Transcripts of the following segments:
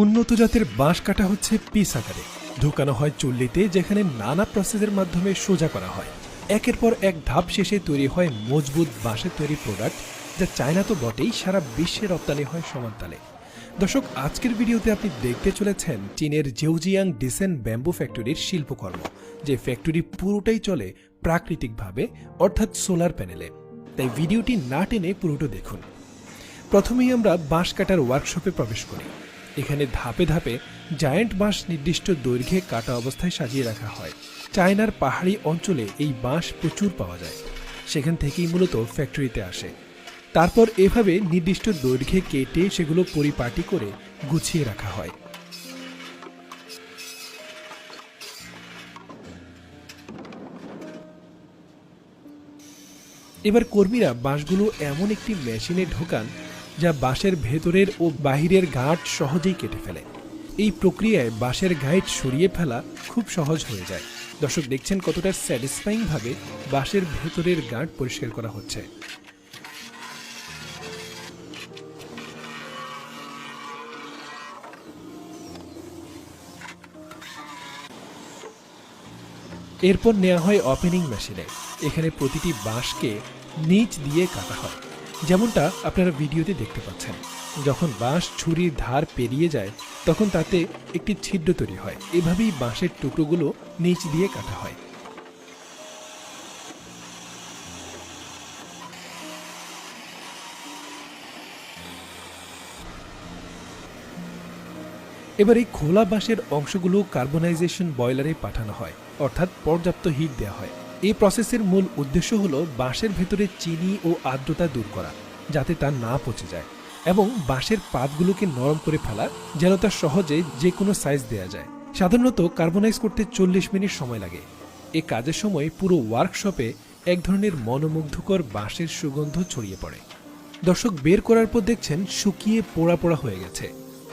উন্নত জাতের বাঁশ কাটা হচ্ছে পিস আকারে, ঢোকানো হয় চুল্লিতে, যেখানে নানা প্রসেসের মাধ্যমে সোজা করা হয়। একের পর এক ধাপ শেষে তৈরি হয় মজবুত বাঁশের তৈরি প্রোডাক্ট, যা চায়না তো বটেই, সারা বিশ্বে রপ্তানি হয় সমান তালে। দর্শক, আজকের ভিডিওতে আপনি দেখতে চলেছেন চীনের জেউজিয়াং ডিসেন ব্যাম্বু ফ্যাক্টরির শিল্পকর্ম, যে ফ্যাক্টরি পুরোটাই চলে প্রাকৃতিকভাবে, অর্থাৎ সোলার প্যানেলে। তাই ভিডিওটি না টেনে পুরোটা দেখুন। প্রথমেই আমরা বাঁশ কাটার ওয়ার্কশপে প্রবেশ করি। এখানে ধাপে ধাপে জায়ান্ট বাঁশ নির্দিষ্ট দৈর্ঘ্যে কাটা অবস্থায় সাজিয়ে রাখা হয়। চায়নার পাহাড়ি অঞ্চলে এই বাঁশ প্রচুর পাওয়া যায়, সেখান থেকেই মূলত ফ্যাক্টরিতে আসে। তারপর এভাবে নির্দিষ্ট দৈর্ঘ্যে কেটে সেগুলো পরিপাটি করে গুছিয়ে রাখা হয়। এবার কর্মীরা বাঁশগুলো এমন একটি মেশিনে ঢোকান যা বাঁশের ভেতরের ও বাহিরের গাঁট সহজেই কেটে ফেলে। এই প্রক্রিয়ায় বাঁশের গাঁট সরিয়ে ফেলা খুব সহজ হয়ে যায়। দর্শক, দেখছেন কতটা স্যাটিসফাইং ভাবে বাঁশের ভেতরের গাঁট পরিষ্কার করা হচ্ছে। এরপর নেওয়া হয় ওপেনিং মেশিনে। এখানে প্রতিটি বাঁশকে নিচ দিয়ে কাটা হয়, যেমনটা আপনারা ভিডিওতে দেখতে পাচ্ছেন। যখন বাঁশ ছুরির ধার পেরিয়ে যায়, তখন তাতে একটি ছিদ্র তৈরি হয়। এভাবেই বাঁশের টুকরোগুলো নিচ দিয়ে কাটা হয়। এবার এই খোলা বাঁশের অংশগুলো কার্বনাইজেশন বয়লারে পাঠানো হয়, অর্থাৎ পর্যাপ্ত হিট দেওয়া হয়। এই প্রসেসের মূল উদ্দেশ্য হল বাঁশের ভেতরে চিনি ও আর্দ্রতা দূর করা, যাতে তা না পচে যায়, এবং বাঁশের পাতগুলোকে নরম করে ফেলা, যেন তা সহজে যে কোনো সাইজ দেওয়া যায়। সাধারণত কার্বনাইজ করতে 40 মিনিট সময় লাগে। এই কাজের সময় পুরো ওয়ার্কশপে এক ধরনের মনোমুগ্ধকর বাঁশের সুগন্ধ ছড়িয়ে পড়ে। দর্শক, বের করার পর দেখছেন শুকিয়ে পোড়া পোড়া হয়ে গেছে।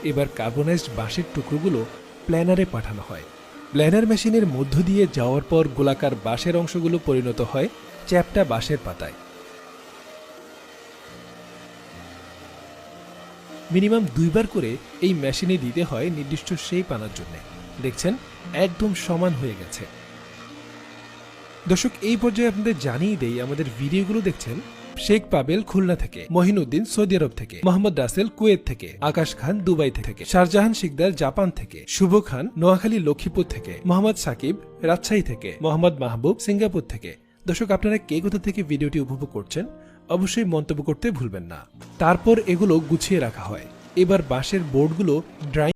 এবার কার্বনাইজড বাঁশের টুকরোগুলো প্ল্যানারে পাঠানো হয়। প্ল্যানার মেশিনের মধ্য দিয়ে যাওয়ার পর গোলাকার বাঁশের অংশগুলো পরিণত হয় চ্যাপ্টা বাঁশের পাতায়। মিনিমাম 2 বার করে এই মেশিনে দিতে হয় নির্দিষ্ট শেপ আনার জন্য। দেখছেন একদম সমান হয়ে গেছে। দর্শক, এই পর্যায়ে আপনাদের জানিয়ে দেই, আমাদের ভিডিওগুলো দেখছেন শেখ পাবেল খুলনা থেকে, মহিনুদ্দিন সৌদি আরব থেকে, মোহাম্মদ রাসেল কুয়েত থেকে, আকাশ খান দুবাই থেকে, শাহজাহান শিকদার জাপান থেকে, শুভ খান নোয়াখালী লক্ষ্মীপুর থেকে, মোহাম্মদ সাকিব রাজশাহী থেকে, মোহাম্মদ মাহবুব সিঙ্গাপুর থেকে। দর্শক, আপনারা কে কোথা থেকে ভিডিওটি উপভোগ করছেন অবশ্যই মন্তব্য করতে ভুলবেন না। তারপর এগুলো গুছিয়ে রাখা হয়। এবার বাঁশের বোর্ডগুলো ড্রাই